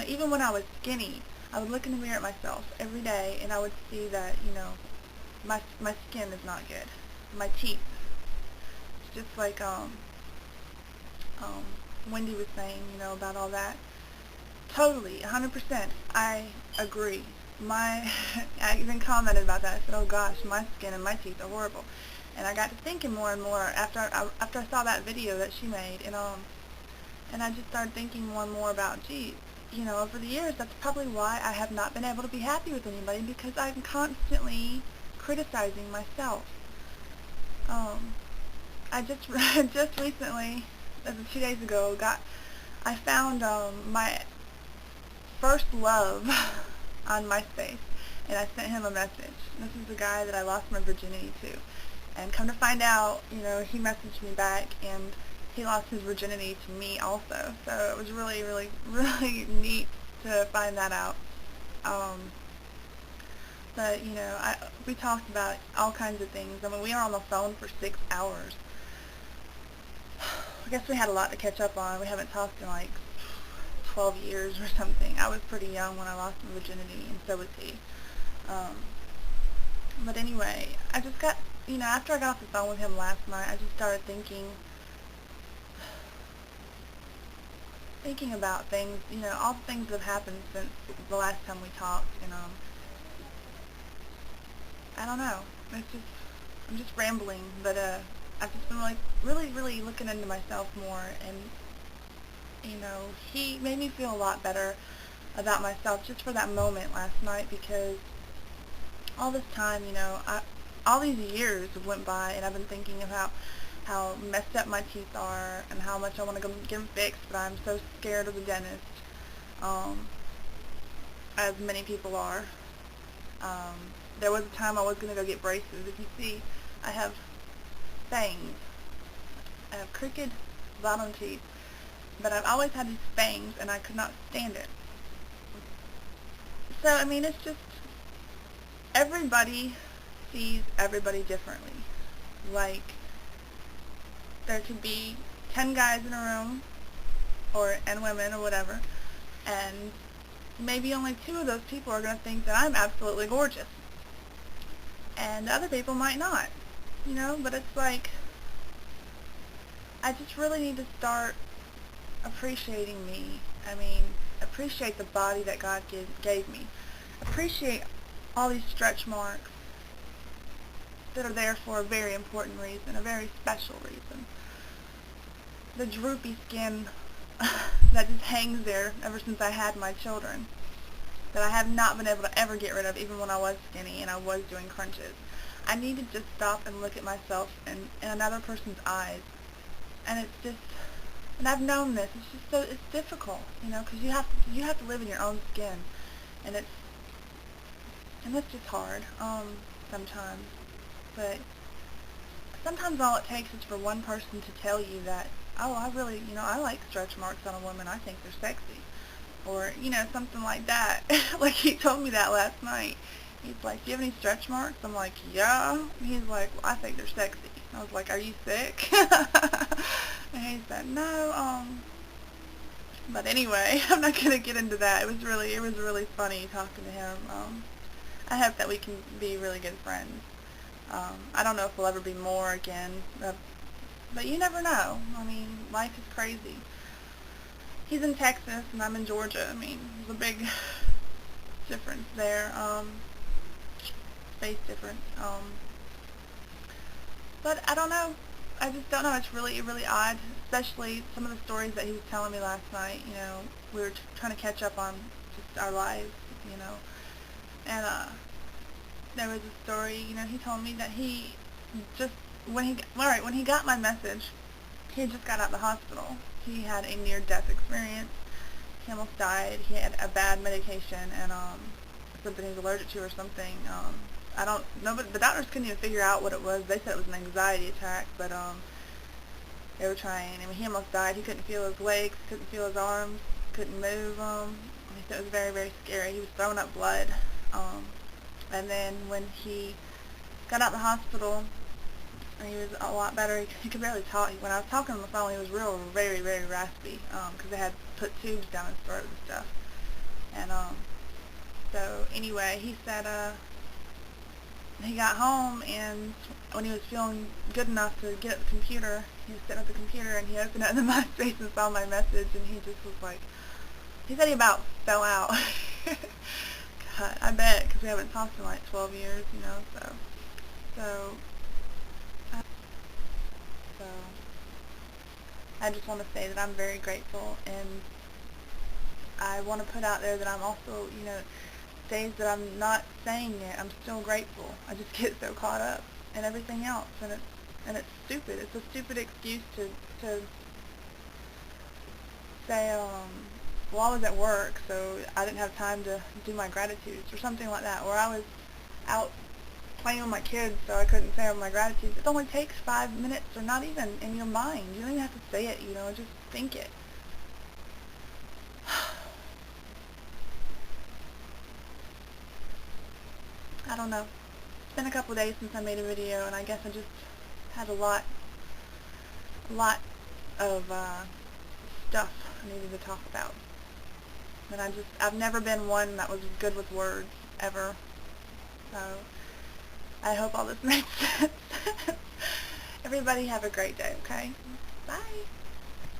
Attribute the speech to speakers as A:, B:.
A: even when I was skinny, I would look in the mirror at myself every day, and I would see that, my skin is not good. My teeth. It's just like um, Wendy was saying, about all that. Totally, 100%. I agree. I even commented about that. I said, oh gosh, my skin and my teeth are horrible. And I got to thinking more and more after I saw that video that she made, and I just started thinking more and more about, gee, over the years, that's probably why I have not been able to be happy with anybody, because I'm constantly criticizing myself. I just just recently, 2 days ago, I found my first love on MySpace, and I sent him a message. This is the guy that I lost my virginity to. And come to find out, he messaged me back, and he lost his virginity to me also. So it was really, really, really neat to find that out. But, we talked about all kinds of things. I mean, we were on the phone for 6 hours. I guess we had a lot to catch up on. We haven't talked in like 12 years or something. I was pretty young when I lost my virginity, and so was he. But anyway, I just got, after I got off the phone with him last night, I just started thinking about things, all the things that have happened since the last time we talked, and I don't know. I'm just rambling, but I've just been like really, really looking into myself more, and he made me feel a lot better about myself just for that moment last night, because all this time, all these years went by, and I've been thinking about how messed up my teeth are and how much I want to go get them fixed, but I'm so scared of the dentist, as many people are. There was a time I was going to go get braces. If you see, I have fangs. I have crooked bottom teeth, but I've always had these fangs, and I could not stand it. So, I mean, it's just, everybody sees everybody differently. Like, there could be 10 guys in a room, and women, or whatever, and maybe only 2 of those people are going to think that I'm absolutely gorgeous. And the other people might not, but it's like, I just really need to start appreciating me. I mean, appreciate the body that God gave me. Appreciate all these stretch marks that are there for a very important reason, a very special reason. The droopy skin that just hangs there ever since I had my children, that I have not been able to ever get rid of, even when I was skinny and I was doing crunches. I need to just stop and look at myself in another person's eyes, and it's just, and I've known this, it's just so, it's difficult, because you have to live in your own skin, and it's just hard, sometimes, but sometimes all it takes is for one person to tell you that, oh, I really, I like stretch marks on a woman, I think they're sexy, or, something like that. Like, he told me that last night. He's like, do you have any stretch marks? I'm like, yeah. He's like, well, I think they're sexy. I was like, are you sick? And he said, no, but anyway, I'm not going to get into that. It was really funny talking to him. I hope that we can be really good friends. I don't know if we'll ever be more again, but you never know. I mean, life is crazy. He's in Texas, and I'm in Georgia. I mean, there's a big difference there, space difference. But I don't know. I just don't know. It's really, really odd, especially some of the stories that he was telling me last night. We were trying to catch up on just our lives, and there was a story. He told me that he just when he got my message, he had just got out of the hospital. He had a near-death experience. He almost died. He had a bad medication and something he was allergic to or something. I don't know, but the doctors couldn't even figure out what it was. They said it was an anxiety attack, but they were trying. I mean, he almost died. He couldn't feel his legs, couldn't feel his arms, couldn't move them. He said it was very, very scary. He was throwing up blood. And then when he got out of the hospital, he was a lot better. He could barely talk. When I was talking on the phone, he was very, very raspy because they had put tubes down his throat and stuff. And so anyway, he said he got home, and when he was feeling good enough to get at the computer, he was sitting at the computer and he opened up the MySpace and saw my message, and he just was like, he said he about fell out. God, I bet, because we haven't talked in like 12 years, you know, so I just want to say that I'm very grateful, and I want to put out there that I'm also, you know, days that I'm not saying it, I'm still grateful. I just get so caught up in everything else, and it's stupid. It's a stupid excuse to say, well, I was at work, so I didn't have time to do my gratitudes, or something like that, or I was out playing with my kids, so I couldn't say my gratitudes. It only takes 5 minutes, or not even, in your mind. You don't even have to say it, you know, just think it. I don't know. It's been a couple of days since I made a video, and I guess I just had a lot of stuff I needed to talk about. And I've never been one that was good with words, ever. So I hope all this makes sense. Everybody have a great day, okay? Bye.